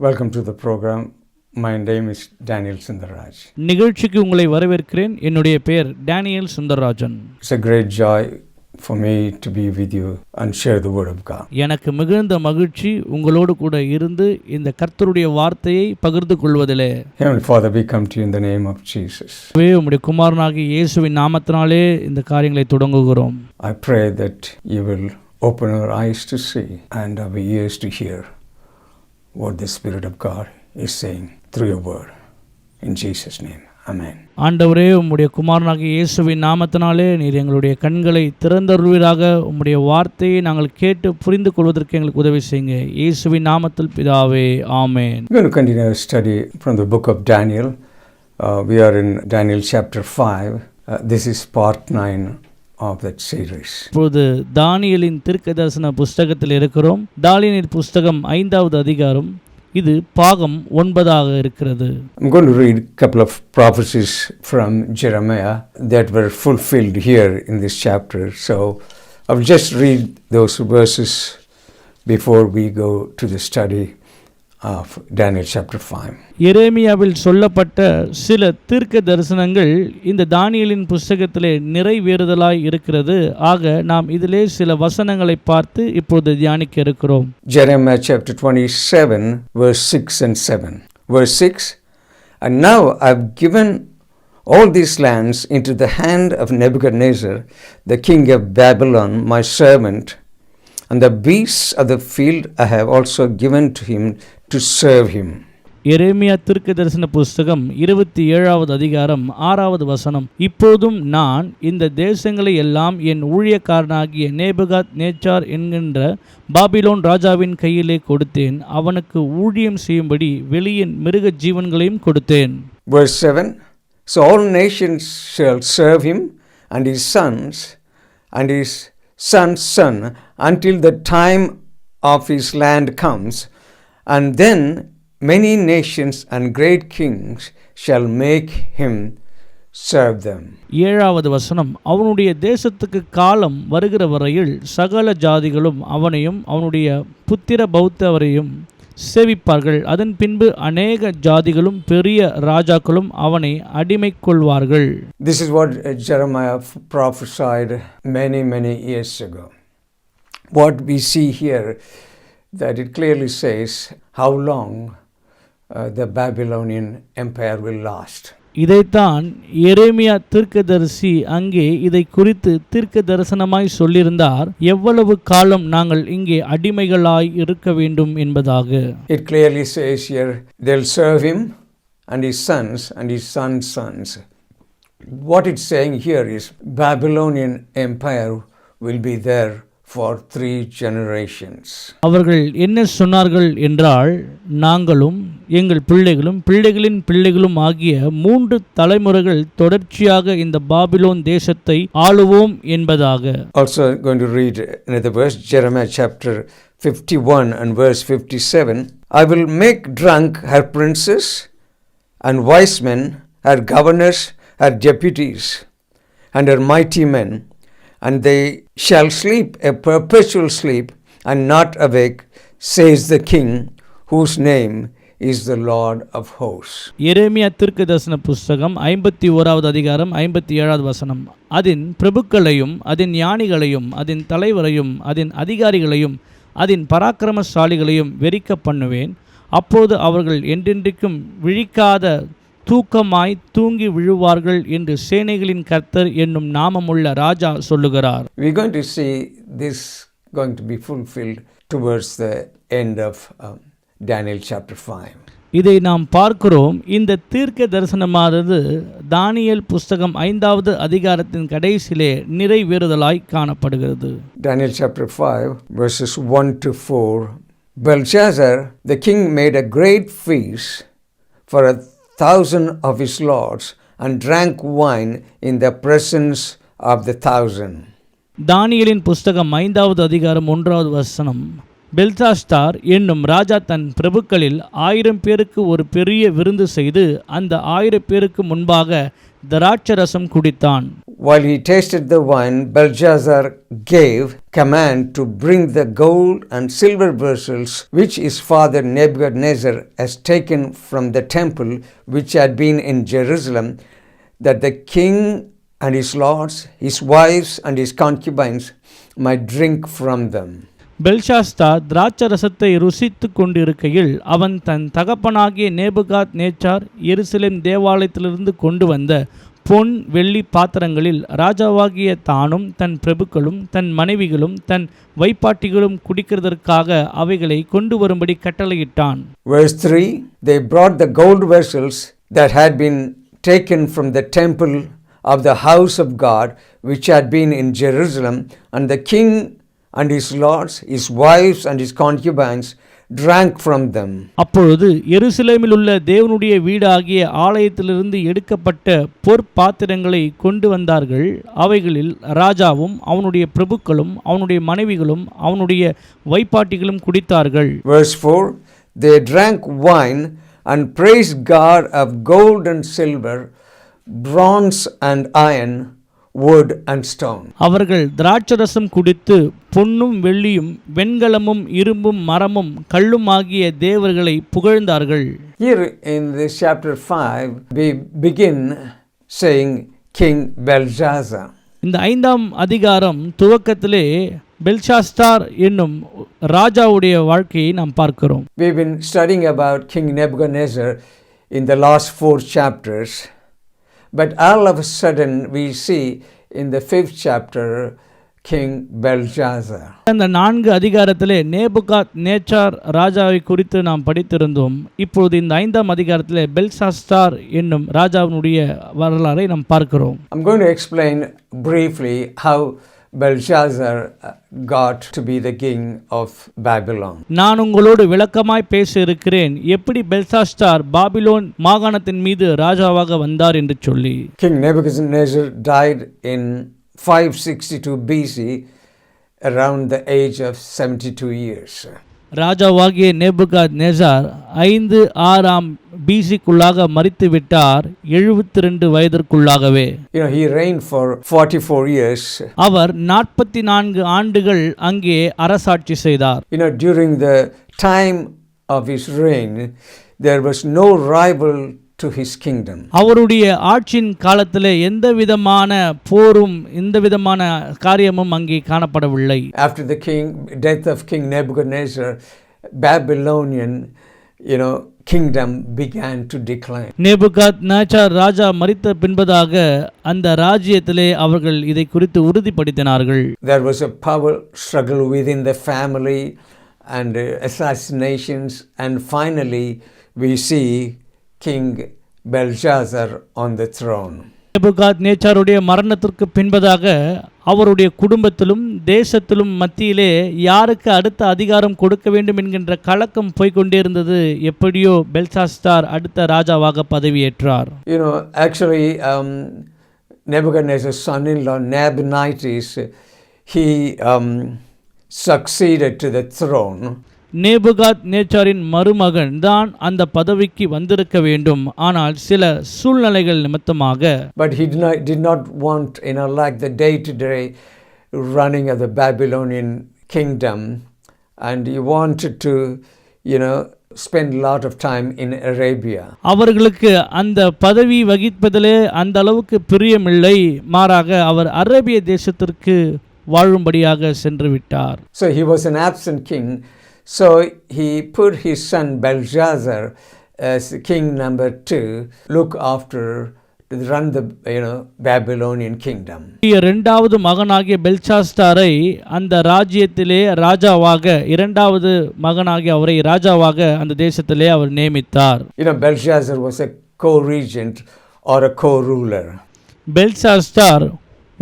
Welcome to the program. My name is Daniel Sundarraj. நிகழ்ச்சிக்கு உங்களை வரவேற்கிறேன். என்னுடைய பெயர் Daniel Sundararajan. It's a great joy for me to be with you and share the word of God. எனக்கு மிகுந்த மகிழ்ச்சி உங்களோடு கூட இருந்து இந்த கர்த்தருடைய வார்த்தையை பகிர்ந்து கொள்வதிலே. Heavenly Father, we come to you in the name of Jesus. உம்முடைய குமாரனாகிய இயேசுவின் நாமத்தினாலே இந்த காரியங்களை தொடங்குகிறோம். I pray that you will open our eyes to see and our ears to hear what the Spirit of God is saying through your word. In Jesus' name, amen. ஆண்டவரே, உம்முடைய குமாரனாகிய இயேசுவின் நாமத்தினாலே நீர் எங்களுடைய கண்களை திறந்தருள்வீராக. உம்முடைய வார்த்தையை நாங்கள் கேட்டு புரிந்து கொள்வதற்கு எங்களுக்கு உதவி செய்யுங்க. இயேசுவின் நாமத்தில் பிதாவே, ஆமென். We're going to continue our study from the book of Daniel. We are in Daniel chapter 5. This is part 9 of that series. இப்போது தானியேலின் தீர்க்கதரிசன புஸ்தகத்தில் இருக்கிறோம். தானியேல் புஸ்தகம் 5வது அதிகாரம். இது பாகம் 9ஆக இருக்கிறது. I'm going to read a couple of prophecies from Jeremiah that were fulfilled here in this chapter. So I'll just read those verses before we go to the study of Daniel chapter 5. எரேமியாவில் சொல்லப்பட்ட சில தீர்க்க தரிசனங்கள் இந்த தானியேலின் புஸ்தகத்திலே நிறைவேறுதலாய் இருக்கிறது. ஆக நாம் இதிலே சில வசனங்களை பார்த்து இப்போது தியானிக்க இருக்கிறோம். Jeremiah chapter 27 verse 6 and 7. Verse 6, and now I've given all these lands into the hand of Nebuchadnezzar, the king of Babylon, my servant, and the beasts of the field I have also given to him to serve him. எரேமியா தீர்க்க தரிசன புஸ்தகம் 27வது அதிகாரம் 6வது வசனம். இப்போதும் நான் இந்த தேசங்களை எல்லாம் என் ஊழியக்காரனாகிய நேபுகாத் நேச்சார் என்கின்ற பாபிலோன் ராஜாவின் கையிலே கொடுத்தேன். அவனுக்கு ஊழியம் செய்யும்படி வெளியின் மிருக ஜீவன்களையும் கொடுத்தேன். Verse 7, so all nations shall serve him and his sons and his son's son until the time of his land comes, and then many nations and great kings shall make him serve them. 7வது வசனம், அவனுடைய தேசத்துக்கு காலம் வருகிற வரையில் சகல ஜாதிகளும் அவனையும் அவனுடைய புத்திர பௌத்தவரையும் சேவிப்பார்கள். அதன் பின்பு அநேக ஜாதிகளும் பெரிய ராஜாக்களும் அவனை அடிமை கொள்வார்கள். This is what Jeremiah prophesied many years ago. What we see here, that it clearly says how long the Babylonian empire will last. இதைத்தான் எரேமியா தீர்க்கதரிசி அங்கே இதை குறித்து தீர்க்க தரிசனமாய் சொல்லியிருந்தார். எவ்வளவு காலம் நாங்கள் இங்கே அடிமைகளாய் இருக்க வேண்டும் என்பதாக. It clearly says here, they'll serve him and his sons and his sons' sons. What it's saying here is Babylonian empire will be there for 3 generations. அவர்கள் என்ன சொன்னார்கள் என்றால், நாங்களும் எங்கள் பிள்ளைகளும் பிள்ளைகளின் பிள்ளைகளும் ஆகிய 3 தலைமுறைகள் தொடர்ச்சியாக இந்த பாபிலோன் தேசத்தை ஆளுவோம் என்பதாக. Also going to read another verse, Jeremiah chapter 51 and verse 57. I will make drunk her princes and wise men, her governors, her deputies, and her mighty men, and they shall sleep a perpetual sleep and not awake, says the King, whose name is the Lord of hosts. எரேமியா தீர்க்கதரிசன புஸ்தகம் 51வது அதிகாரம் 57வது வசனம். அதன் பிரபுக்களையும் அதன் ஞானிகளையும் அதன் தலைவரையும் அதன் அதிகாரிகளையும் அதன் பராக்கிரமசாலிகளையும் வெறிக்க பண்ணுவேன். அப்போது அவர்கள் என்றென்றைக்கும் விழிக்காத தூக்கமாய் தூங்கி விழுவார்கள் என்று சேனைகளின் கர்த்தர் என்னும் நாமமுள்ள ராஜா சொல்லுகிறார். We're going to see this going to be fulfilled towards the end of Daniel chapter 5. இதை நாம் பார்க்கிறோம். இந்த தீர்க்க தரிசனமானது தானியேல் புஸ்தகம் 5வது அதிகாரத்தின் கடைசியிலே நிறைவேறுதலாய் காணப்படுகிறது. Daniel chapter 5 verses 1 to 4. Belshazzar the king made a great feast for 1,000 of his lords and drank wine in the presence of the 1,000. தானியேலின் புஸ்தகம் 5வது அதிகாரம் 1வது வசனம். பெல்சாஸ்தார் என்னும் ராஜா தன் பிரபுக்களில் 1000 பேருக்கு ஒரு பெரிய விருந்து செய்து அந்த 1000 பேருக்கு முன்பாக திராட்சரசம் குடித்தான். While he tasted the wine, Belshazzar gave command to bring the gold and silver vessels which his father Nebuchadnezzar has taken from the temple which had been in Jerusalem, that the king and his lords, his wives and his concubines might drink from them. பெல்ஷாஸ்தார் திராட்சரசத்தை ருசித்து கொண்டிருக்கையில் அவன் தன் தகப்பனாகிய நேபுகாத் நேச்சார் எருசலேம் தேவாலயத்திலிருந்து கொண்டு வந்த பொன் வெள்ளி பாத்திரங்களில் ராஜாவாகிய தானும் தன் பிரபுக்களும் தன் மனைவிகளும் தன் வைப்பாட்டிகளும் குடிக்கிறதற்காக அவைகளை கொண்டு வரும்படி கட்டளையிட்டான். Verse 3, they brought the gold vessels that had been taken from the temple of the house of God which had been in Jerusalem, and the king and his lords, his wives and his concubines drank from them. அப்பொழுது எருசலேமில் உள்ள தேவனுடைய வீடாகிய ஆலயத்திலிருந்து எடுக்கப்பட்ட பொற்பாத்திரங்களை கொண்டு வந்தார்கள். அவைகளில் ராஜாவும் அவனுடைய பிரபுக்களும் அவனுடைய மனைவிகளும் அவனுடைய வைப்பாட்டிகளும் குடித்தார்கள். Verse 4, they drank wine and praised God of gold and silver, bronze and iron, wood and stone. அவர்கள் திராட்சரசம் குடித்து பொன்னும் வெள்ளியும் வெண்கலமும் இரும்பும் மரமும் கல்லும் ஆகிய தேவர்களை புகழ்ந்தார்கள். Here in this chapter 5, we begin saying King Belshazzar. இந்த 5ஆம் அதிகாரம் துவக்கத்திலே பெல்ஷாஸ்தார் என்னும் ராஜாவுடைய வாழ்க்கையை நாம் பார்க்கிறோம். We've been studying about King Nebuchadnezzar in the last 4 chapters, but all of a sudden we see in the 5th chapter King Belshazzar. அந்த 4 அதிகாரத்திலே நேபுகாத் நேச்சார் ராஜாவை குறித்து நாம் படித்திருந்தோம். இப்பொழுது இந்த 5ஆம் அதிகாரத்திலே பெல்ஷாஸ்தார் என்னும் ராஜாவினுடைய வரலாறை நாம் பார்க்கிறோம். I'm going to explain briefly how Belshazzar got to be the king of Babylon. நான் உங்களோடு விளக்கமாய் பேச இருக்கிறேன் எப்படி பெல்ஷாஸ்தார் பாபிலோன் மாகாணத்தின் மீது ராஜாவாக வந்தார் என்று சொல்லி. King Nebuchadnezzar died in 562 BC around the age of 72 years. ராஜாவாகிய நேபுகாத் நேசார் 5-6 BC-க்குள்ளாக மரித்து விட்டார், 72 வயதிற்குள்ளாகவே. He reigned for 44 years. அவர் 44 ஆண்டுகள் அங்கே அரசாட்சி செய்தார். During the time of his reign, there was no rival to his kingdom. அவருடைய ஆட்சியின் காலத்திலே எந்த விதமான போரும் எந்த விதமான காரியமும் அங்கே காணப்படவில்லை. After the death of King Nebuchadnezzar, Babylonian kingdom began to decline. நேபுகாத் நேச்சார் ராஜா மரித்த பின்பதாக அந்த ராஜ்யத்திலே அவர்கள் இதை குறித்து உறுதிப்படுத்தினார்கள். There was a power struggle within the family and assassinations, and finally we see King Belshazzar on the throne. நேபுகாத் நேச்சாருடைய மரணத்திற்கு பின்பதாக அவருடைய குடும்பத்திலும் தேசத்திலும் மத்தியிலே யாருக்கு அடுத்த அதிகாரம் கொடுக்க வேண்டும் என்கின்ற கலக்கம் போய்கொண்டிருந்தது. எப்படியோ பெல்ஷாஸ்தார் அடுத்த ராஜாவாக பதவியேற்றார். Actually Nebuchadnezzar's son-in-law Nabonidus, he succeeded to the throne. நேபுகாத் நேச்சாரின் மருமகன் தான் அந்த பதவிக்கு வந்திருக்க வேண்டும். ஆனால் சில சூழ்நிலைகள் நிமித்தமாக but he did not want like the day-to-day running of the Babylonian kingdom, and he wanted to spend a lot of time in Arabia. அவர்களுக்கு அந்த பதவி வகிப்பதிலே அந்த அளவுக்கு பிரியமில்லை. மாறாக அவர் அரேபிய தேசத்திற்கு வாழும்படியாக சென்று விட்டார். So he was an absent king. So he put his son Belshazzar as king number 2, look after, to run the Babylonian kingdom. இரண்டாவது மகனாகிய பெல்ஷாஸ்தாரை அந்த ராஜ்யத்திலே ராஜாவாக, இரண்டாவது மகனாகிய அவரை ராஜாவாக அந்த தேசத்திலே அவர் நியமித்தார். Belshazzar was a co-regent or a co-ruler. பெல்ஷாஸ்தார்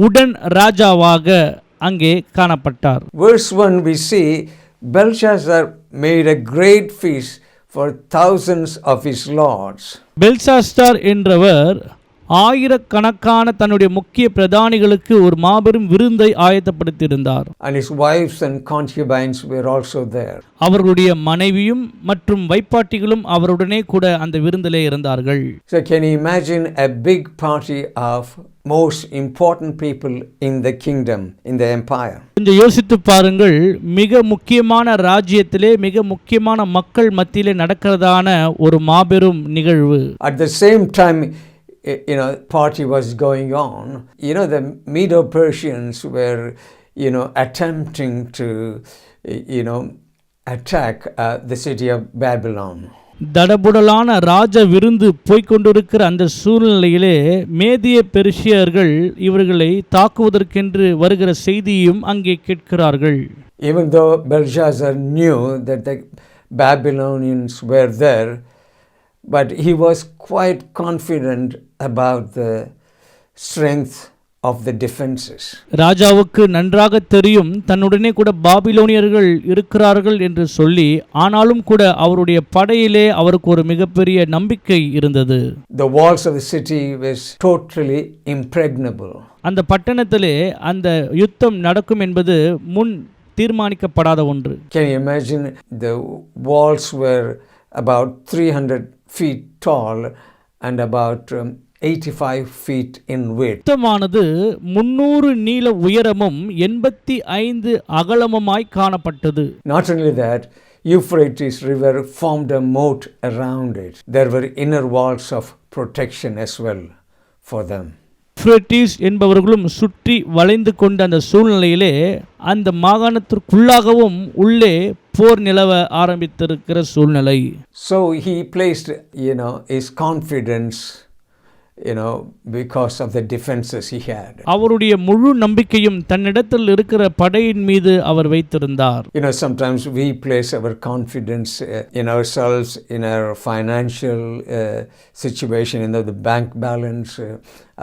உடன் ராஜாவாக அங்கே காணப்பட்டார். Verse 1 we see Belshazzar made a great feast for thousands of his lords. பெல்ஷாஸ்தார் என்றவர் ஆயிரக்கணக்கான தன்னுடைய முக்கிய பிரதானிகளுக்கு ஒரு மாபெரும் விருந்தை ஆயத்தப்படுத்தியிருந்தார். And his wives and concubines were also there. அவர்களுடைய மனைவியும் மற்றும் வைப்பாட்டிகளும் அவருடனே கூட அந்த விருந்திலே இருந்தார்கள். So can you imagine a big party of most important people in the kingdom, in the empire? கொஞ்சம் யோசித்து பாருங்கள், மிக முக்கியமான ராஜ்யத்திலே மிக முக்கியமான மக்கள் மத்தியிலே நடக்கிறதான ஒரு மாபெரும் நிகழ்வு. At the same time, party was going on. The Medo-Persians were, attempting to, attack the city of Babylon. தடபுடலான ராஜ விருந்து போய்கொண்டிருக்கிற அந்த சூழ்நிலையிலே மேதிய பெர்ஷியர்கள் இவர்களை தாக்குவதற்கென்று வருகிற செய்தியும் அங்கே கேட்கிறார்கள். Even though Belshazzar knew that the Babylonians were there, but he was quite confident about the strength of the defenses. ராஜாவுக்கு நன்றாக தெரியும் தன்னுடனே கூட பாபிலோனியர்கள் இருக்கிறார்கள் என்று சொல்லி, ஆனாலும் கூட அவருடைய படையிலே அவருக்கு ஒரு மிகப்பெரிய நம்பிக்கை இருந்தது. The walls of the city was totally impregnable. அந்த பட்டணத்திலே அந்த யுத்தம் நடக்கும் என்பது முன் தீர்மானிக்கப்படாத ஒன்று. Can you imagine? The walls were about 300 feet tall and about 85 feet in width. யுத்தமானது 300 நீள உயரமும் 85 அகலமுமாய் காணப்பட்டது. Not only that, Euphrates river formed a moat around it. There were inner walls of protection as well for them. யூப்ரேட்டிஸ் என்பவர்களும் சுற்றி வளைந்து கொண்ட அந்த சூழ்நிலையிலே அந்த மாகாணத்திற்குள்ளாகவும் உள்ளே போர் நிலவ ஆரம்பித்திருக்கிற சூழ்நிலை. So he placed, his confidence, because of the defenses he had. அவருடைய முழு நம்பிக்கையும் தன்னிடத்தில் இருக்கிற படையின் மீது அவர் வைத்திருந்தார். Sometimes we place our confidence in ourselves, in our financial situation, the bank balance,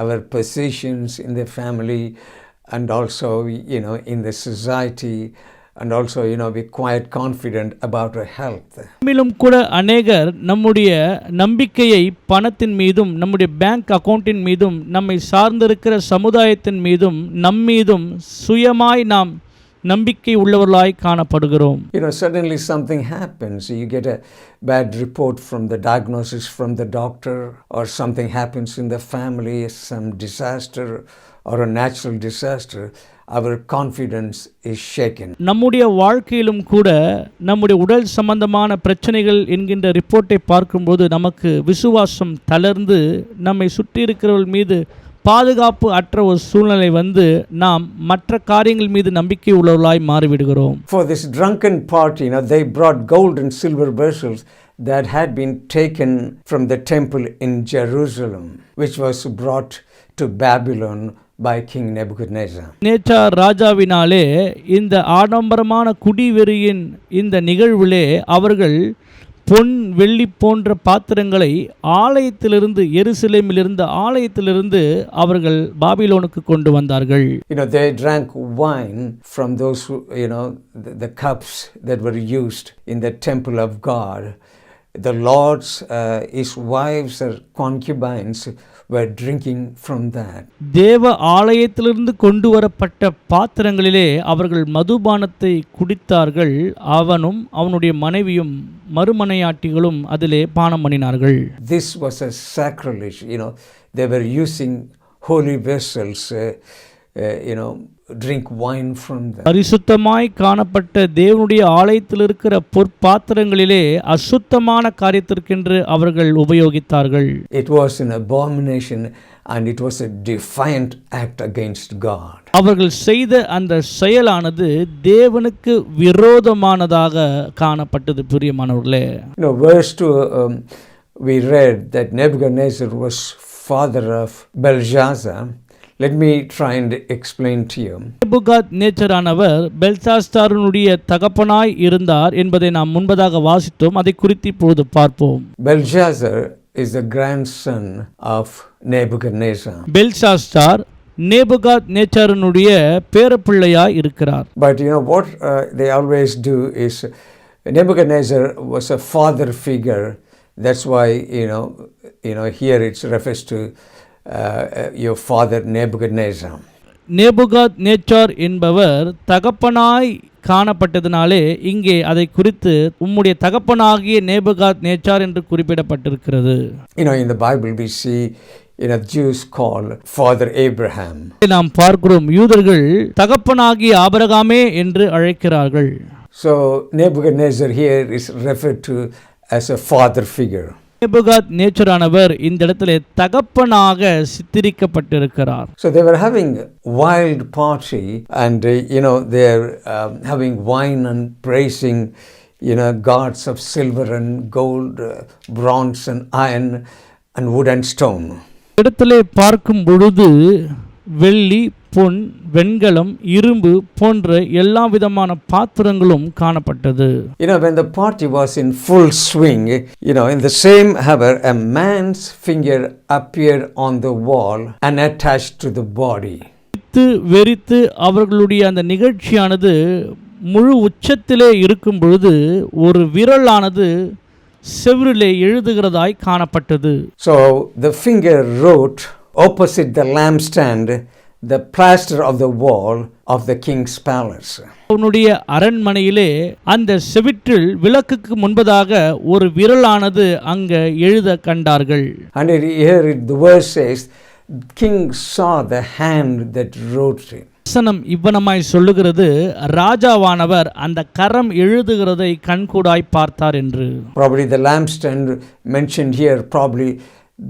our positions in the family, and also, in the society. And also, be quite confident about our health. மேலும் கூட அநேகர் நம்முடைய நம்பிக்கையை பணத்தின் மீதும் நம்முடைய bank அக்கவுண்டின் மீதும் நம்மை சார்ந்திருக்கிற சமுதாயத்தின் மீதும் நம்மீதும் சுயமாய் நாம் நம்பிக்கை உள்ளவர்களாய் காணப்படுகிறோம். Suddenly something happens. You get a bad report from the diagnosis from the doctor, or something happens in the family, some disaster or a natural disaster. Our confidence is shaken. நம்முடைய வாழ்க்கையிலும் கூட நம்முடைய உடல் சம்பந்தமான பிரச்சனைகள் என்கின்ற ரிப்போர்ட்டை பார்க்கும்போது நமக்கு விசுவாசம் தளர்ந்து நம்மை சுற்றி இருக்கிறவர்கள் மீது பாதுகாப்பு அற்ற ஒரு சூழ்நிலை வந்து நாம் மற்ற காரியங்கள் மீது நம்பிக்கை உள்ளவர்களாய் மாறிவிடுகிறோம். For this drunken party, they brought gold and silver vessels that had been taken from the temple in Jerusalem, which was brought to Babylon by King Nebuchadnezzar. நேச்சார் ராஜாவினாலே இந்த ஆடம்பரமான குடிவெறியின் இந்த நிகழ்விலே அவர்கள் பொன் வெள்ளி போன்ற பாத்திரங்களை ஆலயத்திலிருந்து எருசலேமிலிருந்து ஆலயத்திலிருந்து அவர்கள் பாபிலோனுக்கு கொண்டு வந்தார்கள். They drank wine from those the cups that were used in the temple of God. The Lord's his wives or concubines were drinking from that. தேவ ஆலயத்திலிருந்து கொண்டு வரப்பட்ட பாத்திரங்களிலே அவர்கள் மதுபானத்தை குடித்தார்கள். அவனும் அவனுடைய மனைவியும் மறுமனையாட்டிகளும் அதிலே பானம் பண்ணினார்கள். This was a sacrilege. They were using holy vessels, drink wine from them. பரிசுத்தமாய் காணப்பட்ட தேவனுடைய ஆலயத்தில் இருக்கிற பொற்பாத்திரங்களிலே அசுத்தமான காரியத்திற்கென்று அவர்கள் உபயோகித்தார்கள். It was an abomination and it was a defiant act against God. அவர்கள் செய்த அந்த செயலானது தேவனுக்கு விரோதமானதாக காணப்பட்டது. பிரியமானவர்களே, verse 2 we read that Nebuchadnezzar was father of Belshazzar. Let me try and explain to you. நேச்சரானவர் பெல்சாஸ்தாருடைய தகப்பனாய் இருந்தார் என்பதை நாம் முன்பதாக வாசித்தோம். அதை குறித்து இப்பொழுது பார்ப்போம். Belshazzar is the grandson of Nebuchadnezzar. பெல்சாஸ்தார் நேபுகாத்நேச்சாரனுடைய பேரப்பிள்ளையாய் இருக்கிறார். But what they always do is Nebuchadnezzar was a father figure. That's why here it refers to your father Nebuchadnezzar. நேபுகாத் நேச்சார் என்பவர் தகப்பனாய் காணப்பட்டதினாலே இங்கே அதை குறித்து உம்முடைய தகப்பனாகிய நேபுகாத் நேச்சார் என்று குறிப்பிடப்பட்டிருக்கிறது. In the Bible we see Jews call Father Abraham. நாம் பார்க்கிறோம் யூதர்கள் தகப்பனாகிய ஆபிரகாமே என்று அழைக்கிறார்கள். So Nebuchadnezzar here is referred to as a father figure. நேபுகாத் நேச்சரானவர் இந்த இடத்துல தகப்பனாக சித்தரிக்கப்பட்டிருக்கிறார். So they were having wild party and they are having wine and praising gods of silver and gold, bronze and iron and wood and stone. இடத்திலே பார்க்கும் பொழுது வெள்ளி, பொன், வெண்கலம், இரும்பு போன்ற எல்லா விதமான பாத்திரங்களும் காணப்பட்டது. When the party was in full swing, in the same hour a man's finger appeared on the wall and attached to the body. வெறித்து அவர்களுடைய அந்த நிகழ்ச்சியானது முழு உச்சத்திலே இருக்கும் பொழுது ஒரு விரலானது செவுரிலே எழுதுகிறதாய் காணப்பட்டது. So the finger wrote opposite the lampstand the plaster of the wall of the king's palace. அவனுடைய அரண்மனையிலே அந்த செவிற்றில் விளக்குக்கு முன்பதாக ஒரு விரலானது அங்க எழுத கண்டார்கள். And here the verse says king saw the hand that wrote it. வசனம் இவ்வனமாய் சொல்லுகிறது, ராஜாவானவர் அந்த கரம் எழுதுகிறதை கண்கூடாய் பார்த்தார் என்று. Probably the lampstand mentioned here probably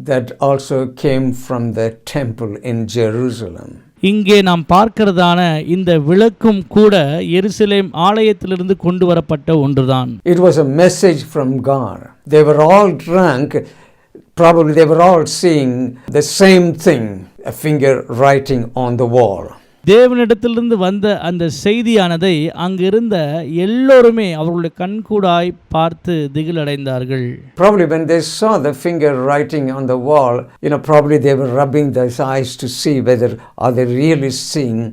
that also came from the temple in Jerusalem. இங்கே நாம் பார்க்கிறதான இந்த விளக்கும் கூட எருசலேம் ஆலயத்திலிருந்து கொண்டு வரப்பட்ட ஒன்றுதான். It was a message from God. They were all drunk. Probably they were all seeing the same thing, a finger writing on the wall. தேவனிடத்திலிருந்து வந்த அந்த செய்தியானதை அங்கிருந்த எல்லோருமே அவர்களுடைய கண்கூடாய் பார்த்து திகிலடைந்தார்கள். Probably when they saw the finger writing on the wall, probably they were rubbing their eyes to see whether are they really seeing,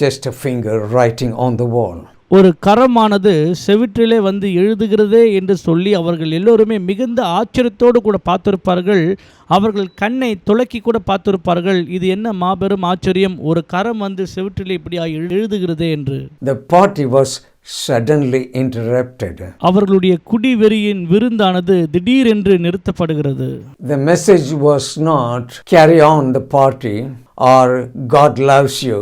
just a finger writing on the wall. ஒரு கரமானது செவிற்றிலே வந்து எழுதுகிறதே என்று சொல்லி அவர்கள் எல்லோருமே மிகுந்த ஆச்சரியத்தோடு கூட பார்த்திருப்பார்கள். அவர்கள் கண்ணை துலக்கி கூட பார்த்திருப்பார்கள். இது என்ன மாபெரும் ஆச்சரியம், ஒரு கரம் வந்து செவிற்றிலே இப்படி எழுதுகிறதே என்று. The party was suddenly interrupted. அவர்களுடைய குடிவெறியின் விருந்தானது திடீரென்று நிறுத்தப்படுகிறது. The message was not carry on the party or God loves you.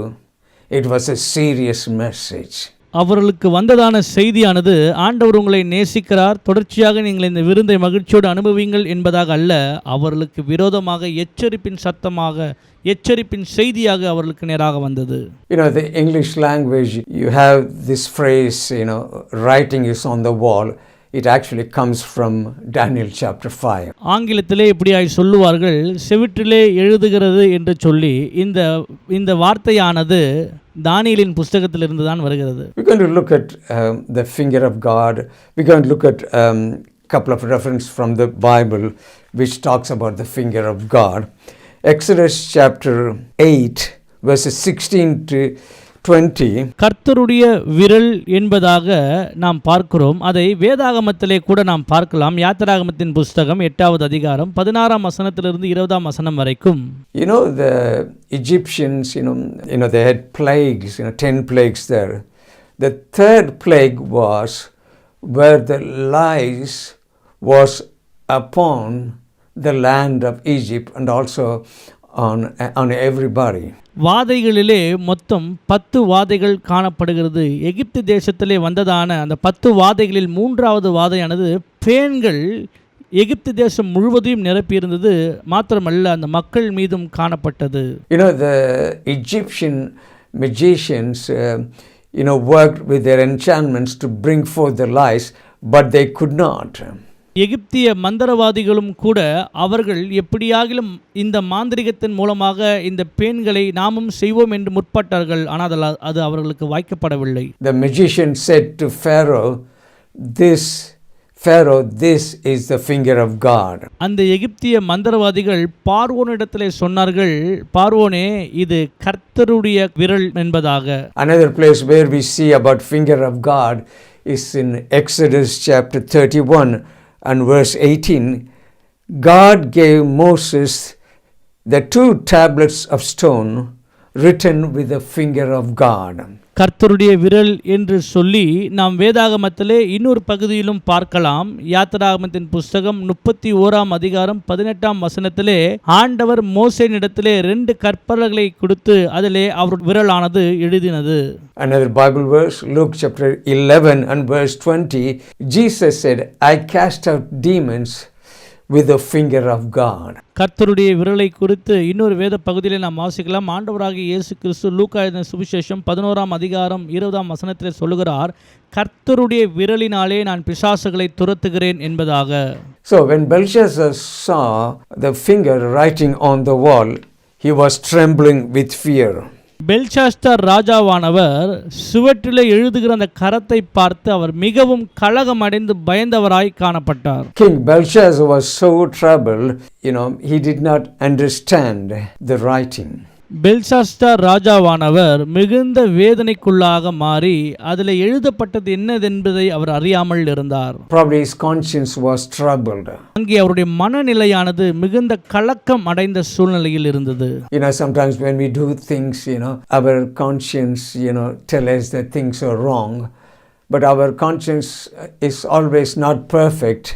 It was a serious message. அவர்களுக்கு வந்ததான செய்தியானது ஆண்டவர் உங்களை நேசிக்கிறார், தொடர்ச்சியாக நீங்கள் இந்த விருந்தை மகிழ்ச்சியோடு அனுபவிங்கள் என்பதாக அல்ல, அவர்களுக்கு விரோதமாக எச்சரிப்பின் சத்தமாக, எச்சரிப்பின் செய்தியாக அவர்களுக்கு நேராக வந்தது. The English language, you have this phrase, writing is on the wall. It actually comes from Daniel chapter 5. ஆங்கிலத்திலே இப்படியாய் சொல்லுவார்கள், செவிற்றிலே எழுதுகிறது என்று சொல்லி இந்த வார்த்தையானது தானியேலின் புத்தகத்திலிருந்து தான் வருகிறது. We're going to look at the finger of God. We're going to look at couple of references from the Bible which talks about the finger of God. Exodus chapter 8 verses 16 to 20. கர்த்தருடைய விரல் என்பதாக நாம் பார்க்கிறோம். அதை வேதாகமத்திலே கூட நாம் பார்க்கலாம். யாத்திராகமத்தின் புஸ்தகம் 8வது அதிகாரம் 16ஆம் வசனத்திலிருந்து 20ஆம் வசனம் வரைக்கும். The Egyptians, they had plagues, 10 plagues there. The third plague was where the lice was upon the land of Egypt and also on everybody. வாதைகளிலே மொத்தம் 10 வாதைகள் காணப்படுகிறது. எகிப்து தேசத்திலே வந்ததான அந்த 10 வாதைகளில் 3வது வாதையானது பேன்கள் எகிப்து தேசம் முழுவதையும் நிரப்பியிருந்தது. மாத்திரமல்ல அந்த மக்கள் மீதும் காணப்பட்டது. The Egyptian magicians worked with their enchantments to bring forth the lice, but they could not. எகிப்திய மந்திரவாதிகளும் கூட அவர்கள் எப்படியாகிலும் இந்த மாந்திரிகத்தின் மூலமாக இந்த பேன்களை நாமும் செய்வோம் என்று முற்பட்டார்கள். ஆனால் அது அவர்களுக்கு வாய்க்கப்படவில்லை. The magician said to Pharaoh, this is the finger of God. அந்த எகிப்திய மந்திரவாதிகள் பார்வோனிடத்திலே சொன்னார்கள், பார்வோனே இது கர்த்தருடைய விரல் என்பதாக. Another place where we see about finger of God is in Exodus chapter 31 and verse 18. God gave Moses the 2 tablets of stone written with the finger of God. கர்த்தருடைய விரல் என்று சொல்லி நாம் வேதாகமத்திலே இன்னொரு பகுதியிலும் பார்க்கலாம். யாத்திராகமத்தின் புஸ்தகம் 31ஆம் அதிகாரம் 18ஆம் வசனத்திலே ஆண்டவர் மோசேயினிடத்திலே 2 கற்பலகைகளை கொடுத்து அதிலே அவர் விரலானது எழுதினது. Another Bible verse, Luke chapter 11 and verse 20, Jesus said, I cast out demons with the finger of God. கர்த்தருடைய விரலை குறித்து இன்னொரு வேத பகுதியிலே நாம் வாசிக்கலாம். ஆண்டவராகிய இயேசு கிறிஸ்து லூக்கா எழுதின சுவிசேஷம் 11ஆம் அதிகாரம் 20ஆம் வசனத்திலே சொல்லுகிறார், கர்த்தருடைய விரலினாலே நான் பிசாசுகளை துரத்துகிறேன் என்பதாக. So when Belshazzar saw the finger writing on the wall, he was trembling with fear. பெல்ஷாஸ்தார் ராஜாவானவர் சுவற்றிலே எழுதுகிற அந்த கரத்தை பார்த்து அவர் மிகவும் கலகமடைந்து பயந்தவராய் காணப்பட்டார். King Belshazzar was so troubled, he did not understand the writing. பெல்ஷாஸ்தார் ராஜாவானவர் மிகுந்த வேதனைக்குள்ளாக மாறி அதில் எழுதப்பட்டது என்னதென்பதை அவர் அறியாமல் இருந்தார். Probably his conscience was troubled. அங்கே அவருடைய மனநிலையானது மிகுந்த கலக்கம் அடைந்த சூழ்நிலையில் இருந்தது. Sometimes when we do things, our conscience, tell us that things are wrong, but our conscience is always not perfect.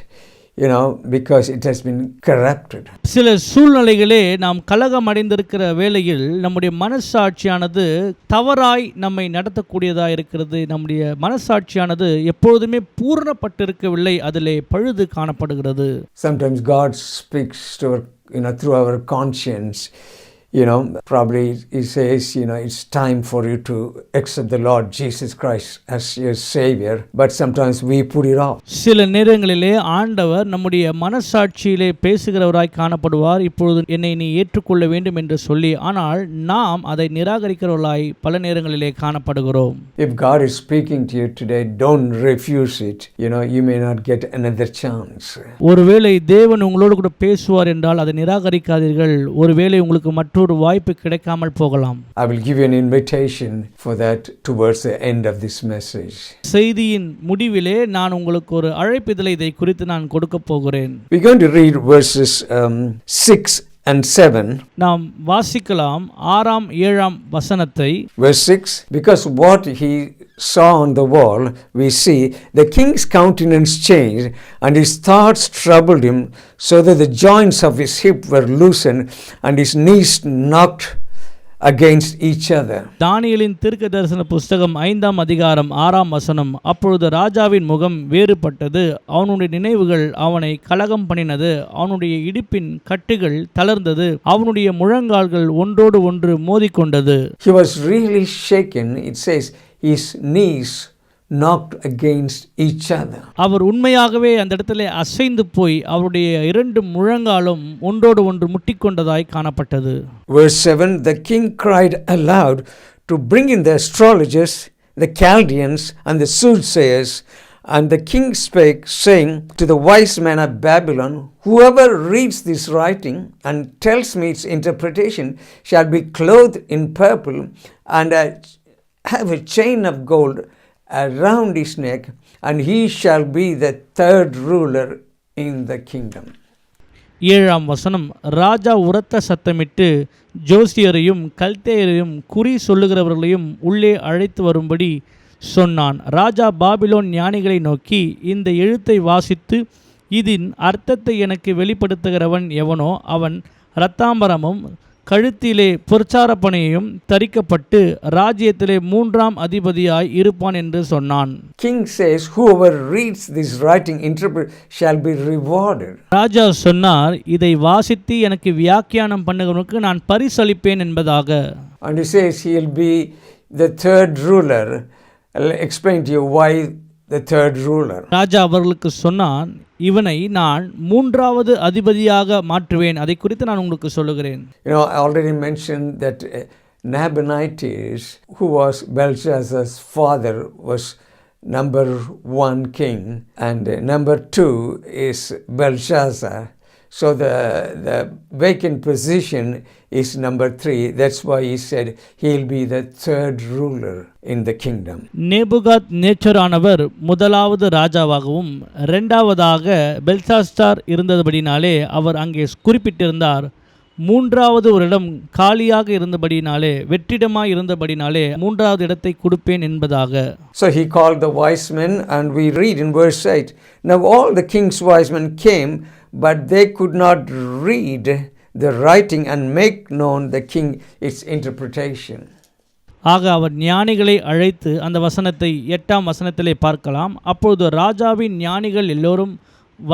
Because it has been corrupted. சில சூழ்நிலைகளே நாம் கலகம் அடைந்திருக்கிற வேளையில் நம்முடைய மனசாட்சியானது தவறாய் நம்மை நடத்தக்கூடியதாக இருக்கிறது. நம்முடைய மனசாட்சியானது எப்பொழுதுமே பூரணப்பட்டிருக்கவில்லை, அதிலே பழுது காணப்படுகிறது. Sometimes God speaks to our, through our conscience. Probably he says, it's time for you to accept the Lord Jesus Christ as your Savior, but sometimes we put it off. சில நேரங்களிலே ஆண்டவர் நம்முடைய மனசாட்சியிலே பேசுகிறவராய் காணப்படுவார். இப்பொழுது என்னை நீ ஏற்றுக்கொள்ள வேண்டும் என்று சொல்லி, ஆனால் நாம் அதை நிராகரிக்கிறவர்களாய் பல நேரங்களிலே காணப்படுகிறோம். If God is speaking to you today, don't refuse it. You may not get another chance. ஒருவேளை தேவன் உங்களோடு கூட பேசுவார் என்றால் அதை நிராகரிக்காதீர்கள். ஒருவேளை உங்களுக்கு மற்றொரு வாய்ப்பு கிடைக்காமல் போகலாம். I will give you an invitation for that towards the end of this message. செய்தியின் முடிவிலே நான் உங்களுக்கு ஒரு அழைப்பிதழை இதை குறித்து நான் கொடுக்க போகிறேன். We're going to read verses 6 and 7. நாம் வாசிக்கலாம் 6ஆம் 7ஆம் வசனத்தை. Verse 6, because what he saw on the wall, we see the king's countenance changed, and his thoughts troubled him, so that the joints of his hip were loosened, and his knees knocked against each other. தானியேலின் தீர்க்க தரிசன புஸ்தகம் 5ஆம் அதிகாரம் 6ஆம் வசனம். அப்பொழுது ராஜாவின் முகம் வேறுபட்டது, அவனுடைய நினைவுகள் அவனை கலகம் பண்ணினது, அவனுடைய இடுப்பின் கட்டுகள் தளர்ந்தது, அவனுடைய முழங்கால்கள் ஒன்றோடு ஒன்று மோதிக்கொண்டது. He was really shaken. It says his knees knocked against each other. அவர் உண்மையாகவே அந்த இடத்திலே அசைந்து போய் அவருடைய 2 முழங்காலும் ஒன்றோடு ஒன்று முட்டிக்கொண்டதாய் காணப்பட்டது. Verse 7, the king cried aloud to bring in the astrologers, the Chaldeans, and the soothsayers. And the king spake, saying to the wise men of Babylon, whoever reads this writing and tells me its interpretation shall be clothed in purple and have a chain of gold around his neck, and he shall be the 3rd ruler in the kingdom. 7ஆம் வசனம். ராஜா உரத்த சத்தமிட்டு ஜோசியரையும் கல்தேயரையும் குறி சொல்லுகிறவர்களையும் உள்ளே அழைத்து வரும்படி சொன்னான். ராஜா Babylon ஞானிகளை நோக்கி, இந்த எழுத்தை வாசித்து இதன் அர்த்தத்தை எனக்கு வெளிப்படுத்துகிறவன் எவனோ அவன் இரத்தாம்பரமும் கழுத்திலே பொற்சாரப்பனையும் தரிக்கப்பட்டு ராஜ்யத்திலே 3ஆம் அதிபதியாய் இருப்பான் என்று சொன்னான். King says, whoever reads this writing shall be rewarded. ராஜா சொன்னார், இதை வாசித்து எனக்கு வியாக்கியானம் பண்ணுகிறவனுக்கு நான் பரிசளிப்பேன் என்பதாக. And he says he will be the 3rd ruler. I'll explain to you why the 3rd ruler. ராஜா அவர்களுக்கு சொன்னான், இவனை நான் 3வது அதிபதியாக மாற்றுவேன். அதை குறித்து நான் உங்களுக்கு சொல்லுகிறேன். I already mentioned that Nabonidus, who was Belshazzar's father, was number 1 king, and number 2 is Belshazzar. So the vacant position is number 3. That's why he said he'll be the 3rd ruler in the kingdom. நேபுகாத் நேச்சரானவர் 1வது ராஜாவாகவும் 2வதாக பெல்சாஸ்தார் இருந்தபடினாலே அவர் அங்கே குறிப்பிட்டிருந்தார். மூன்றாவது ஒரு இடம் காலியாக இருந்தபடினாலே, வெற்றிடமாய் இருந்தபடினாலே மூன்றாவது இடத்தை கொடுப்பேன் என்பதாக. So he called the wise men, and we read in verse 8, now all the king's wise men came, but they could not read the writing and make known the king its interpretation. ஆக அவர் ஞானிகளை அழைத்து, அந்த வசனத்தை 8ஆம் வசனத்திலே பார்க்கலாம். அப்பொழுது ராஜாவின் ஞானிகள் எல்லோரும்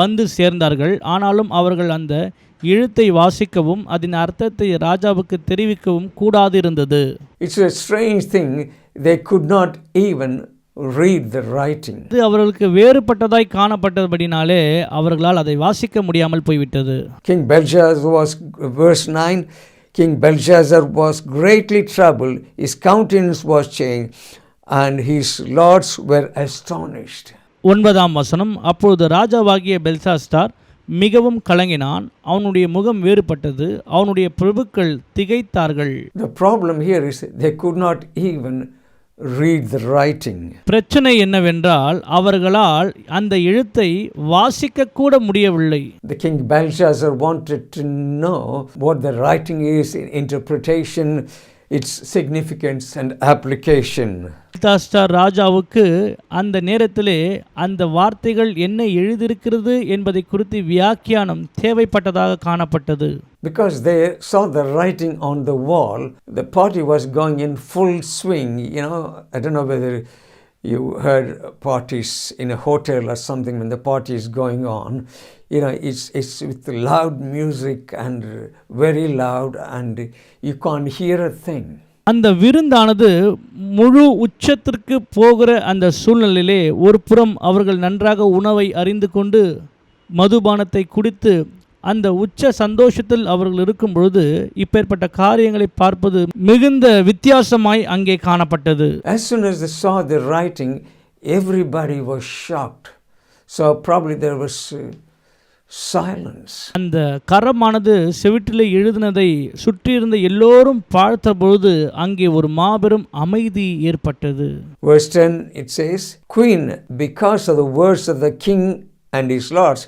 வந்து சேர்ந்தார்கள். ஆனாலும் அவர்கள் அந்த எழுத்தை வாசிக்கவும் அதன் அர்த்தத்தை ராஜாவுக்கு தெரிவிக்கவும் கூடாதிருந்தது. It's a strange thing, they could not even read the writing. இது அவர்களுக்கு வேறுபட்டதாய் காணப்பட்டபடினாலே அவர்களால் அதை வாசிக்க முடியாமல் போய்விட்டது. King Belshazzar was, verse 9, King Belshazzar was greatly troubled, his countenance was changed, and his lords were astonished. 9ஆம் வசனம், அப்பொழுது ராஜாவாகிய பெல்சாஸ்தார் மிகவும் கலங்கினான், அவனுடைய முகம் வேறுபட்டது, அவனுடைய பிரபுக்கள் திகைத்தார்கள். The problem here is they could not even read the writing. பிரச்சனை என்னவென்றால் அவர்களால் அந்த எழுத்தை வாசிக்க கூட முடியவில்லை. The king Belshazzar wanted to know what the writing is, in interpretation, its significance and application. பெல்சாஸ்தார் ராஜாவுக்கு அந்த நேரத்திலே அந்த வார்த்தைகள் என்ன எழுதியிருக்கிறது என்பதை குறித்து வியாக்கியானம் தேவைப்பட்டதாக காணப்பட்டது. Because they saw the writing on the wall, the party was going in full swing. You know, I don't know whether you heard parties in a hotel or something when the party is going on. You know, it's with loud music and very loud, and you can't hear a thing. அந்த விருந்தானது முழு உச்சத்திற்கு போகிற அந்த சூழ்நிலையிலே ஒரு புறம் அவர்கள் நன்றாக உணவை அறிந்து கொண்டு மதுபானத்தை குடித்து அந்த உச்ச சந்தோஷத்தில் அவர்கள் இருக்கும் பொழுது இப்பேற்பட்ட காரியங்களை பார்ப்பது மிகுந்த வித்தியாசமாய் அங்கே காணப்பட்டது. As soon as they saw the writing, everybody was shocked. So probably there was silence. அந்த கரமானது செவிட்டிலே எழுதினதை சுற்றியிருந்த எல்லோரும் பார்த்த பொழுது அங்கே ஒரு மாபெரும் அமைதி ஏற்பட்டது. Verse 10 it says, Queen, because of the words of the king and his lords,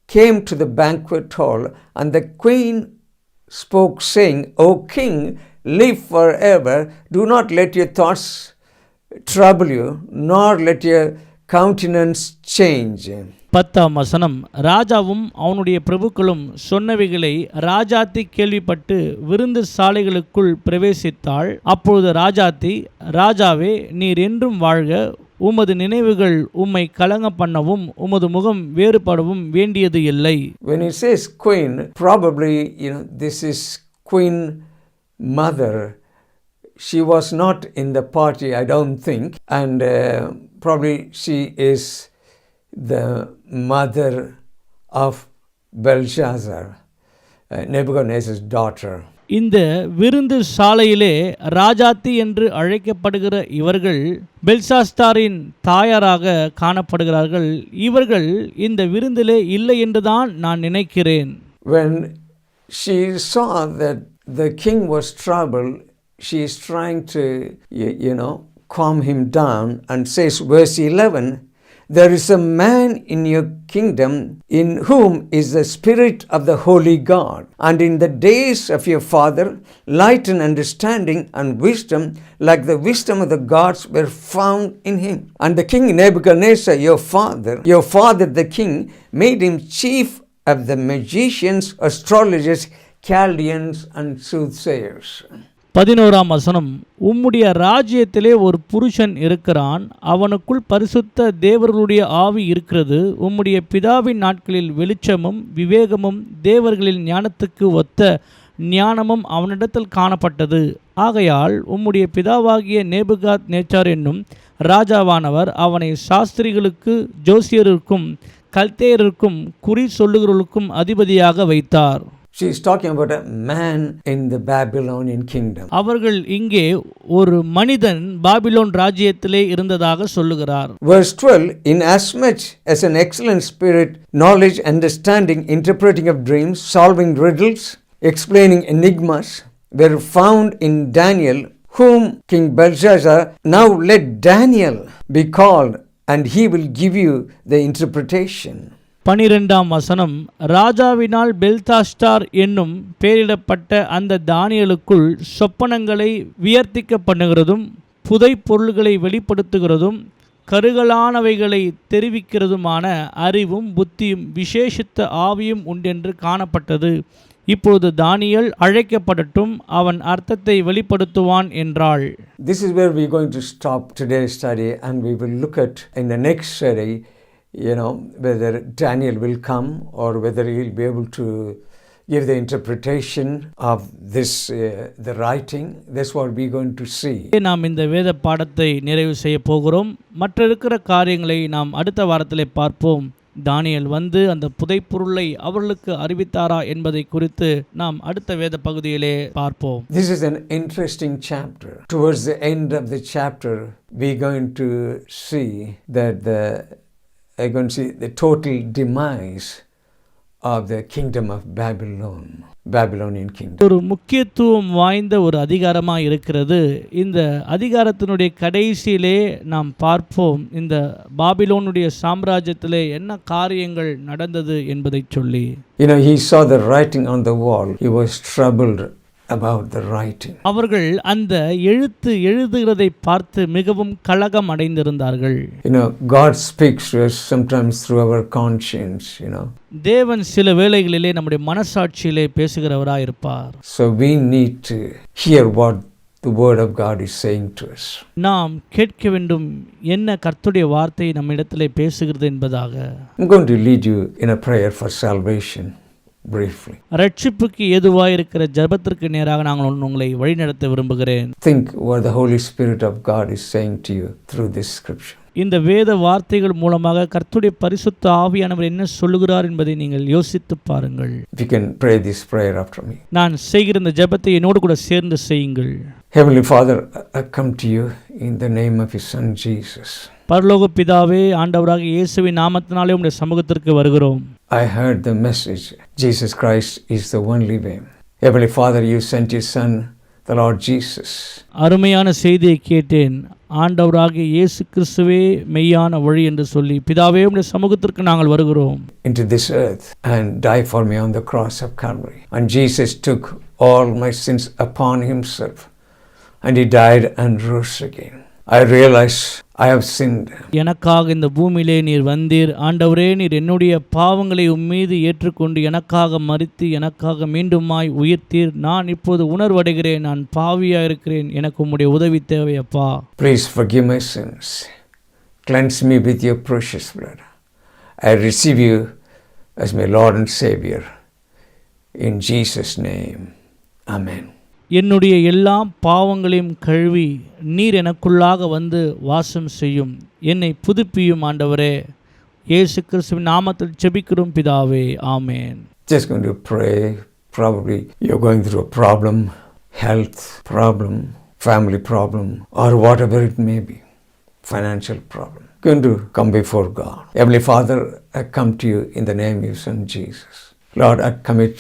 came to the banquet hall, and the queen spoke, saying, O king, live forever. Do not let your thoughts trouble you, nor let your countenance change. 10ஆம் வசனம், ராஜாவும் அவனுடைய பிரபுக்களும் சொன்னவைகளை ராஜாத்தி கேள்விப்பட்டு விருந்து சாலைகளுக்குள் பிரவேசித்தாள். அப்பொழுது ராஜாத்தி, ராஜாவே, நீர் என்றும் வாழ்க, உமது நினைவுகள் உம்மை கலங்க பண்ணவும் உமது முகம் வேறுபடவும் வேண்டியது இல்லை. When it says queen, probably, this is Queen Mother. She was not in the party, I don't think, and probably she is the mother of Belshazzar, Nebuchadnezzar's daughter. இந்த விருந்து சாலையிலே ராஜாத்தி என்று அழைக்கப்படுகிற இவர்கள் பெல்சாஸ்தாரின் தாயாராக காணப்படுகிறார்கள். இவர்கள் இந்த விருந்திலே இல்லை என்றுதான் நான் நினைக்கிறேன். When she saw that the king was troubled, she is trying to, calm him down, and says, verse 11, there is a man in your kingdom in whom is the spirit of the holy God, and in the days of your father light and understanding and wisdom like the wisdom of the gods were found in him. And the king Nebuchadnezzar, your father the king, made him chief of the magicians, astrologers, Chaldeans and soothsayers. 11ஆம் வசனம், உம்முடைய ராஜ்யத்திலே ஒரு புருஷன் இருக்கிறான், அவனுக்குள் பரிசுத்த தேவர்களுடைய ஆவி இருக்கிறது. உம்முடைய பிதாவின் நாட்களில் வெளிச்சமும் விவேகமும் தேவர்களின் ஞானத்துக்கு ஒத்த ஞானமும் அவனிடத்தில் காணப்பட்டது. ஆகையால் உம்முடைய பிதாவாகிய நேபுகாத் நேச்சார் என்னும் ராஜாவானவர் அவனை சாஸ்திரிகளுக்கு, ஜோசியருக்கும், கல்தேயருக்கும், குறி சொல்லுகிறவர்களுக்கும் அதிபதியாக வைத்தார். She is talking about a man in the Babylonian kingdom. அவர்கள் இங்கே ஒரு மனிதன் பாபிலோன் ராஜ்யத்திலே இருந்ததாக சொல்லுகிறார். Verse 12, inasmuch as an excellent spirit, knowledge, understanding, interpreting of dreams, solving riddles, explaining enigmas, were found in Daniel, whom King Belshazzar, now let Daniel be called, and he will give you the interpretation. 12ஆம் வசனம், ராஜாவினால் பெல்தாஷ்டார் என்னும் பெயரிடப்பட்ட அந்த தானியேலுக்குள் சொப்பனங்களை வியர்த்திக்க பண்ணுகிறதும் புதை பொருள்களை வெளிப்படுத்துகிறதும் கருகலானவைகளை தெரிவிக்கிறதுமான அறிவும் புத்தியும் விசேஷித்த ஆவியும் உண்டென்று காணப்பட்டது. இப்பொழுது தானியேல் அழைக்கப்படட்டும், அவன் அர்த்தத்தை வெளிப்படுத்துவான் என்றாள். This is where we're going to stop today's study, and we will look at in the next study, whether Daniel will come or whether he'll be able to give the interpretation of this, the writing. That's what we're going to see. நாம் இந்த வேத பாடத்தை நிறைவு செய்ய போகிறோம். மற்ற இருக்கிற காரியங்களை நாம் அடுத்த வாரத்திலே பார்ப்போம். தானியேல் வந்து அந்த புதைப்பொருளை அவர்களுக்கு அறிவித்தாரா என்பதை குறித்து நாம் அடுத்த வேத பகுதியிலே பார்ப்போம். This is an interesting chapter. Towards the end of the chapter, we're going to see that the total demise of the kingdom of Babylonian kingdom. ஒரு முக்கியத்துவம் வாய்ந்த ஒரு அதிகாரமாக இருக்கிறது. இந்த அதிகாரத்தினுடைய கடைசியிலே நாம் பார்ப்போம் இந்த பாபிலோனுடைய சாம்ராஜ்யத்திலே என்ன காரியங்கள் நடந்தது என்பதை சொல்லி. He saw the writing on the wall. He was troubled about the writing. அவர்கள் அந்த எழுதுகிறதை பார்த்து மிகவும் கலகம் அடைந்திருந்தார்கள். God speaks to us sometimes through our conscience. தேவன் சில வேளைகளிலே நம்முடைய மனசாட்சியிலே பேசுகிறவராய் இருப்பார். So we need to hear what the word of God is saying to us. நாம் கேட்க வேண்டும் என்ன கர்த்தருடைய வார்த்தை நம்மிடத்திலே பேசுகிறது என்பதாக. I'm going to lead you in a prayer for salvation. Briefly. ரட்சிப்புக்கு ஏதுவாய் இருக்கிற ஜெபத்திற்கு நேராக நான் உங்களை வழிநடத்த விரும்புகிறேன். Think what the Holy Spirit of God is saying to you through this scripture. இந்த வேத வார்த்தைகள் மூலமாக கர்த்தருடைய பரிசுத்த ஆவியானவர் என்ன சொல்லுகிறார் என்பதை நீங்கள் யோசித்து பாருங்கள். If you can pray this prayer after me. நான் செய்கிற இந்த ஜெபத்தை என்னோடு கூட சேர்ந்து செய்யுங்கள். Heavenly Father, I come to you in the name of your Son Jesus. பரலோக பிதாவே, ஆண்டவராகிய இயேசுவின் நாமத்தினாலே உம்முடைய சமூகத்திற்கு வருகிறோம். I heard the message. Jesus Christ is the only way. Heavenly Father, you sent your Son, the Lord Jesus. அருமையான செய்தியை கேட்டேன். ஆண்டவராகிய இயேசு கிறிஸ்துவே மெய்யான வழி என்று சொல்லி, பிதாவே உம்முடைய சமூகத்திற்கு நாங்கள் வருகிறோம். Into this earth and die for me on the cross of Calvary. And Jesus took all my sins upon himself. And he died and rose again. I realize I have sinned. எனக்காக இந்த பூமியிலே நீர் வந்தீர். ஆண்டவரே, நீர் என்னுடைய பாவங்களை உம்மீது ஏற்றுக்கொண்டு எனக்காக மரித்து எனக்காக மீண்டுமாய் உயிர்த்தீர். நான் இப்போது உணர்வடைகிறேன், நான் பாவியாக இருக்கிறேன். எனக்கு உம்முடைய உதவி தேவை அப்பா. Please forgive my sins. Cleanse me with your precious blood. I receive you as my Lord and Savior. In Jesus' name, Amen. என்னுடைய எல்லா பாவங்களையும் கழுவி நீர் எனக்குள்ளாக வந்து வாசம் செய்யும். என்னை புதுப்பியும் ஆண்டவரே. இயேசு கிறிஸ்துவின் நாமத்தில் ஜெபிக்கிறோம் பிதாவே. ஆமென். Just going to pray. Probably you're going through a problem, health problem, family problem, or whatever it may be, financial problem. Going to come before God. Heavenly Father, I come to you in the name of your Son Jesus. Lord, I commit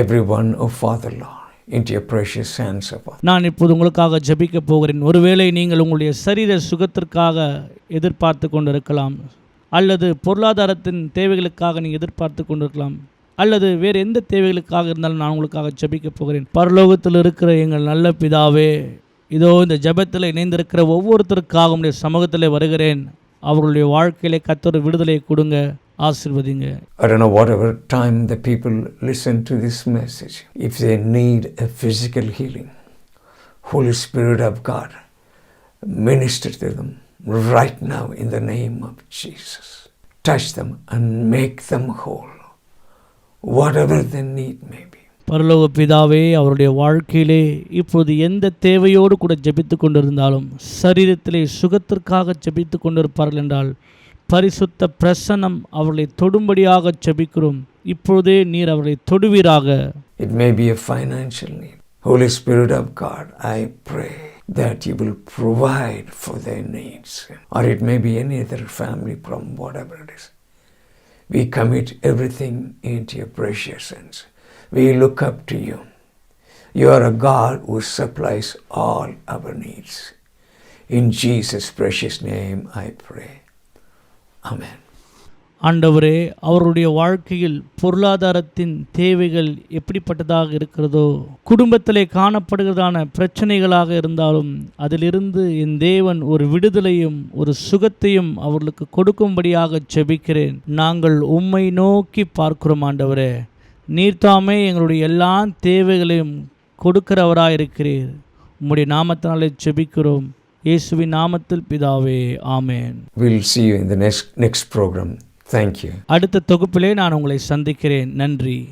everyone, oh Father, Lord, into your precious hands, Papa. நான் இப்போது உங்களுக்காக ஜெபிக்க போகிறேன். ஒருவேளை நீங்கள் உங்களுடைய சரீர சுகத்திற்காக எதிர்பார்த்து கொண்டிருக்கலாம், அல்லது பொருளாதாரத்தின் தேவைகளுக்காக நீங்கள் எதிர்பார்த்து கொண்டிருக்கலாம், அல்லது வேறு எந்த தேவைகளுக்காக இருந்தாலும் நான் உங்களுக்காக ஜெபிக்க போகிறேன். பரலோகத்தில் இருக்கிற எங்கள் நல்ல பிதாவே, இதோ இந்த ஜெபத்தில் இணைந்திருக்கிற ஒவ்வொருத்தருக்காக உடைய சமூகத்தில் வருகிறேன். அவர்களுடைய வாழ்க்கையிலே கர்த்தர் விடுதலை கொடுங்க, ஆசீர்வதிங்க. I don't know whatever time the people listen to this message, if they need a physical healing, Holy Spirit of God, minister to them right now in the name of Jesus. Touch them and make them whole, whatever their need may be. பரலோக பிதாவே, அவருடைய வாழ்க்கையிலே இப்போது எந்த தேவையோடு கூட ஜெபித்து கொண்டிருந்தாலும், சரீரத்திலே சுகத்திற்காக ஜெபித்து கொண்டிருப்பார்கள் என்றால், பரிசுத்த பிரசன்னம் அவர்களை தொடும்படியாக ஜெபிக்கிறோம். இப்பொழுதே நீர் அவர்களை தொடுவீராக. It may be a financial need. Holy Spirit of God, I pray that you will provide for their needs. Or it may be any other family problem, whatever it is. We commit everything into your precious hands. We look up to you. You are a God who supplies all our needs. In Jesus' precious name I pray. Amen. ஆண்டவரே, அவருடைய வாழ்க்கையில் பொருளாதாரத்தின் தேவைகள் எப்படிப்பட்டதாக இருக்கிறதோ, குடும்பத்திலே காணப்படுகிறதான பிரச்சனைகளாக இருந்தாலும் அதிலிருந்து என் தேவன் ஒரு விடுதலையும் ஒரு சுகத்தையும் அவர்களுக்கு கொடுக்கும்படியாக ஜெபிக்கிறேன். நாங்கள் உம்மை நோக்கி பார்க்கிறோம் ஆண்டவரே. நீர்தாமே எங்களுடைய எல்லா தேவைகளையும் கொடுக்கிறவராயிருக்கிறீர். உம்முடைய நாமத்தினாலே ஜெபிக்கிறோம். இயேசுவின் நாமத்தில் பிதாவே, ஆமென். We'll see you in the next program. Thank you. அடுத்த தொகுப்பிலே நான் உங்களை சந்திக்கிறேன். நன்றி.